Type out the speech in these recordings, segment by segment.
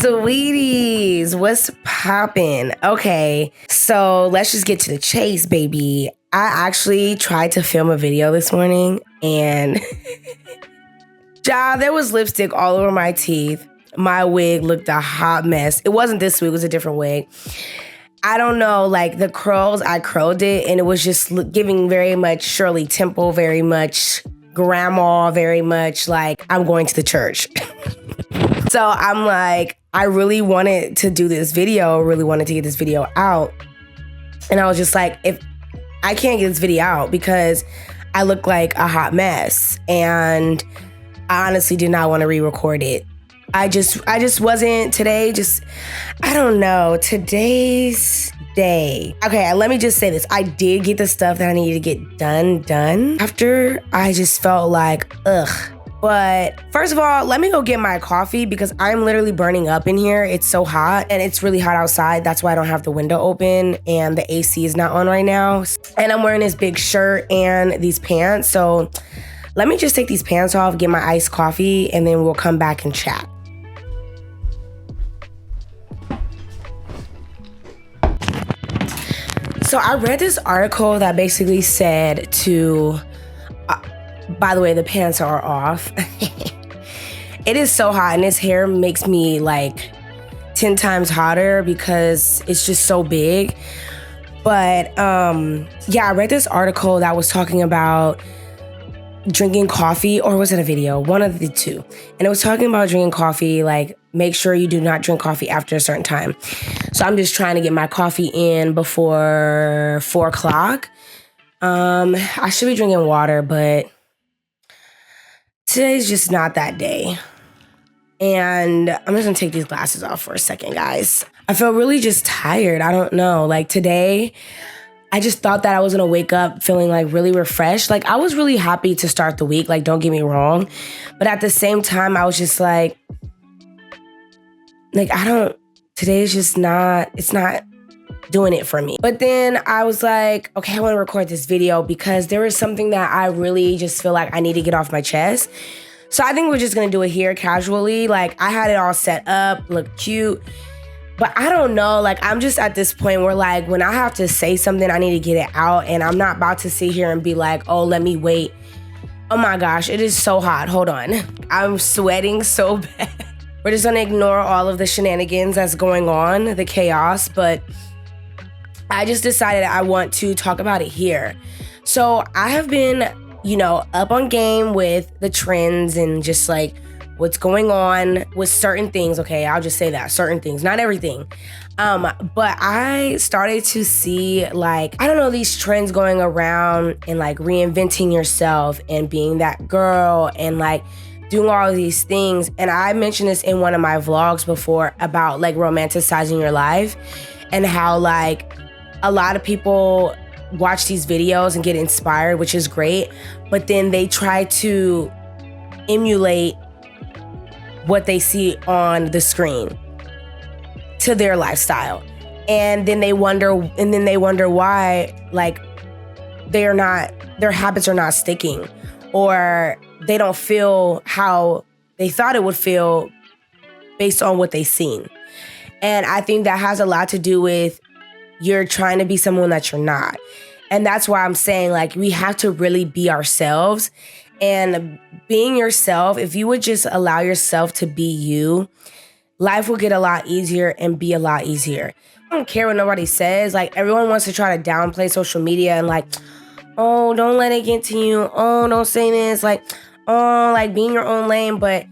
Sweeties, what's poppin'? Okay, so let's just get to the chase, baby. I actually tried to film a video this morning and there was lipstick all over my teeth. My wig looked a hot mess. It wasn't this wig, it was a different wig. I don't know, like the curls, I curled it and it was just giving very much Shirley Temple, very much grandma, very much like I'm going to the church. So I'm like, I really wanted to do this video, really wanted to get this video out. And I was just like, if I can't get this video out because I look like a hot mess. And I honestly did not want to re-record it. I just wasn't today, I don't know, today's day. Okay, let me just say this. I did get the stuff that I needed to get done. After I just felt like, ugh. But first of all, let me go get my coffee because I'm literally burning up in here. It's so hot and it's really hot outside. That's why I don't have the window open and the AC is not on right now. And I'm wearing this big shirt and these pants. So let me just take these pants off, get my iced coffee, and then we'll come back and chat. So I read this article that basically said to, by the way, the pants are off. It is so hot and this hair makes me like 10 times hotter because it's just so big. But yeah, I read this article that was talking about drinking coffee, or was it a video? One of the two. And it was talking about drinking coffee, like make sure you do not drink coffee after a certain time. So I'm just trying to get my coffee in before 4 o'clock. I should be drinking water, but today's just not that day. And I'm just gonna take these glasses off for a second, guys. I feel really just tired. I don't know, like today, I just thought that I was gonna wake up feeling like really refreshed. Like I was really happy to start the week, like don't get me wrong. But at the same time, I was just like today's just not, it's not doing it for me. But then I was like, okay, I wanna record this video because there is something that I really just feel like I need to get off my chest. So I think we're just gonna do it here casually. Like I had it all set up, look cute. But I don't know, like I'm just at this point where like when I have to say something, I need to get it out and I'm not about to sit here and be like, oh, let me wait. Oh my gosh, it is so hot, hold on. I'm sweating so bad. We're just gonna ignore all of the shenanigans that's going on, the chaos, but I just decided I want to talk about it here. So I have been, up on game with the trends and just like what's going on with certain things. Okay, I'll just say that, certain things, not everything. But I started to see like, I don't know, these trends going around and like reinventing yourself and being that girl and like doing all of these things. And I mentioned this in one of my vlogs before about like romanticizing your life and how like a lot of people watch these videos and get inspired, which is great, but then they try to emulate what they see on the screen to their lifestyle. And then they wonder why like their habits are not sticking, or they don't feel how they thought it would feel based on what they've seen. And I think that has a lot to do with you're trying to be someone that you're not. And that's why I'm saying like we have to really be ourselves. And being yourself, if you would just allow yourself to be you, life will get a lot easier and be a lot easier. I don't care what nobody says. Like everyone wants to try to downplay social media and like, oh, don't let it get to you. Oh, don't say this. Like, oh, like being your own lane. But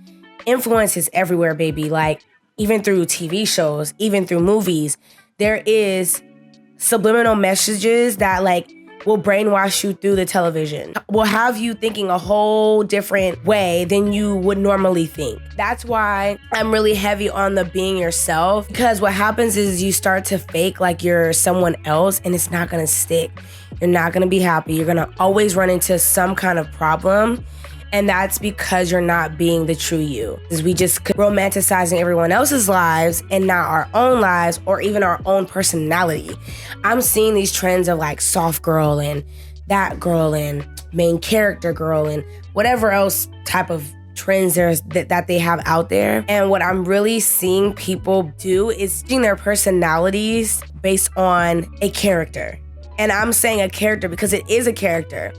influence is everywhere, baby. Like even through TV shows, even through movies, there is subliminal messages that like will brainwash you through the television, will have you thinking a whole different way than you would normally think. That's why I'm really heavy on the being yourself, because what happens is you start to fake like you're someone else and it's not gonna stick. You're not gonna be happy. You're gonna always run into some kind of problem. And that's because you're not being the true you. Because we just romanticizing everyone else's lives and not our own lives or even our own personality. I'm seeing these trends of like soft girl and that girl and main character girl and whatever else type of trends that they have out there. And what I'm really seeing people do is changing their personalities based on a character. And I'm saying a character because it is a character.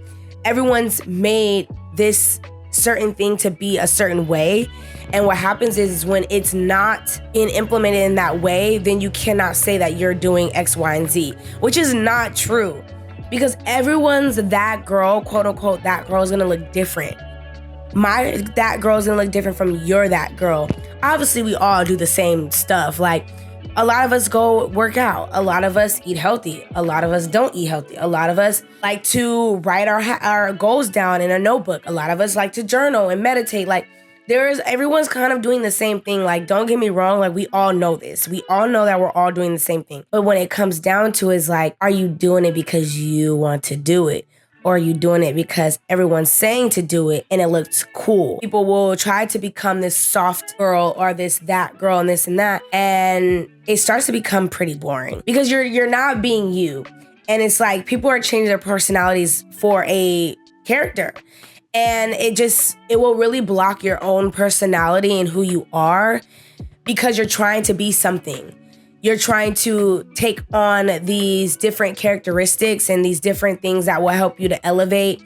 Everyone's made this certain thing to be a certain way. And what happens is when it's not being implemented in that way, then you cannot say that you're doing X, Y, and Z, which is not true. Because everyone's that girl, quote unquote, that girl is gonna look different. My that girl is gonna look different from your that girl. Obviously, we all do the same stuff. Like, a lot of us go work out. A lot of us eat healthy. A lot of us don't eat healthy. A lot of us like to write our goals down in a notebook. A lot of us like to journal and meditate. Like, everyone's kind of doing the same thing. Like, don't get me wrong. Like, we all know this. We all know that we're all doing the same thing. But when it comes down to is like, are you doing it because you want to do it? Or are you doing it because everyone's saying to do it and it looks cool? People will try to become this soft girl or that girl and this and that. And it starts to become pretty boring because you're not being you. And it's like people are changing their personalities for a character. And it will really block your own personality and who you are because you're trying to be something. You're trying to take on these different characteristics and these different things that will help you to elevate.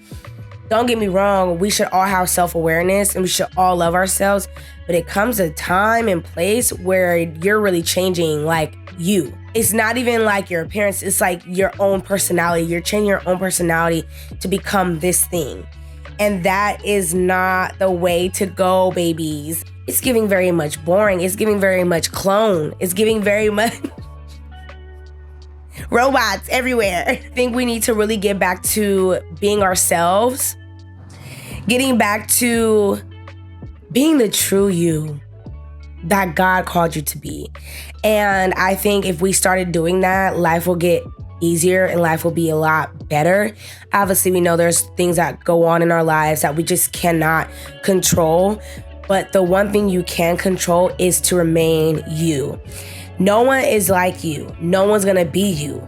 Don't get me wrong, we should all have self-awareness and we should all love ourselves, but it comes a time and place where you're really changing like you. It's not even like your appearance, it's like your own personality. You're changing your own personality to become this thing. And that is not the way to go, babies. It's giving very much boring. It's giving very much clone. It's giving very much robots everywhere. I think we need to really get back to being ourselves, getting back to being the true you that God called you to be. And I think if we started doing that, life will get easier and life will be a lot better. Obviously, we know there's things that go on in our lives that we just cannot control. But the one thing you can control is to remain you. No one is like you. No one's gonna be you.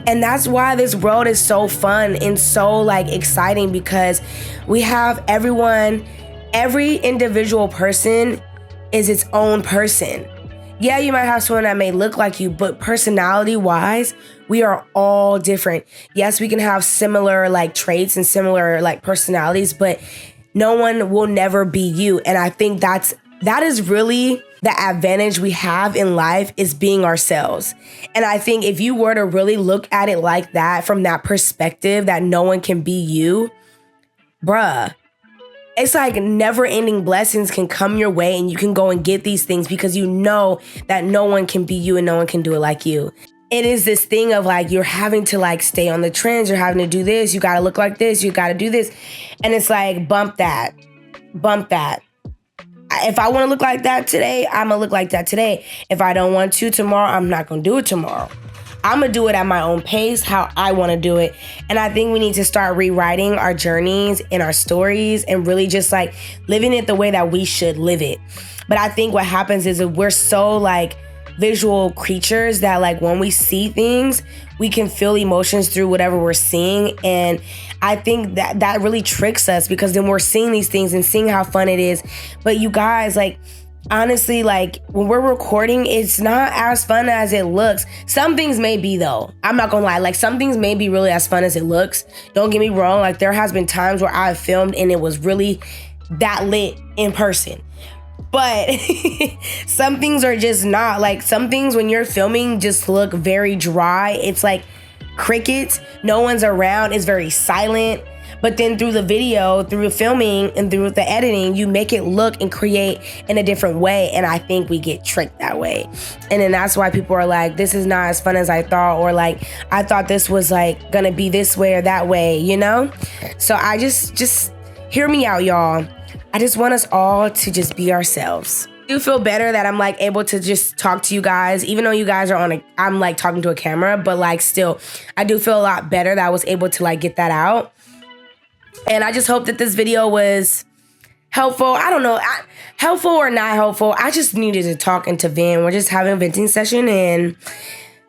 And that's why this world is so fun and so like exciting because we have every individual person is its own person. Yeah, you might have someone that may look like you, but personality-wise, we are all different. Yes, we can have similar like traits and similar like personalities, but no one will never be you. And I think that is really the advantage we have in life is being ourselves. And I think if you were to really look at it like that, from that perspective that no one can be you, bruh, it's like never-ending blessings can come your way and you can go and get these things because you know that no one can be you and no one can do it like you. It is this thing of like, you're having to like stay on the trends. You're having to do this. You got to look like this. You got to do this. And it's like, bump that. If I want to look like that today, I'm going to look like that today. If I don't want to tomorrow, I'm not going to do it tomorrow. I'm going to do it at my own pace, how I want to do it. And I think we need to start rewriting our journeys and our stories and really just like living it the way that we should live it. But I think what happens is that we're so like visual creatures that like when we see things, we can feel emotions through whatever we're seeing. And I think that really tricks us because then we're seeing these things and seeing how fun it is. But you guys, like, honestly, like when we're recording, it's not as fun as it looks. Some things may be though. I'm not gonna lie. Like some things may be really as fun as it looks. Don't get me wrong. Like there has been times where I've filmed and it was really that lit in person. But some things are just not. Like some things when you're filming just look very dry. It's like crickets. No one's around. It's very silent. But then through the video, through filming, and through the editing, you make it look and create in a different way. And I think we get tricked that way. And then that's why people are like, this is not as fun as I thought. Or like, I thought this was like gonna be this way or that way, you know? So I just hear me out, y'all. I just want us all to just be ourselves. I do feel better that I'm like able to just talk to you guys, even though you guys are I'm like talking to a camera, but like still, I do feel a lot better that I was able to like get that out. And I just hope that this video was helpful. I don't know, helpful or not helpful. I just needed to talk into vent. We're just having a venting session and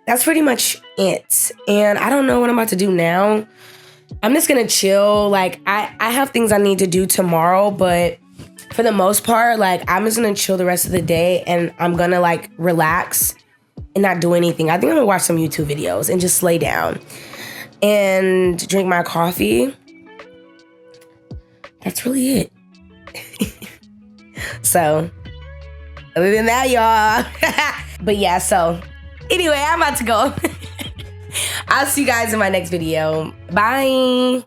that's pretty much it. And I don't know what I'm about to do now. I'm just gonna chill. Like I have things I need to do tomorrow, but for the most part, like, I'm just gonna chill the rest of the day and I'm gonna like relax and not do anything. I think I'm gonna watch some YouTube videos and just lay down and drink my coffee. That's really it. So, other than that, y'all. But yeah, so anyway, I'm about to go. I'll see you guys in my next video. Bye.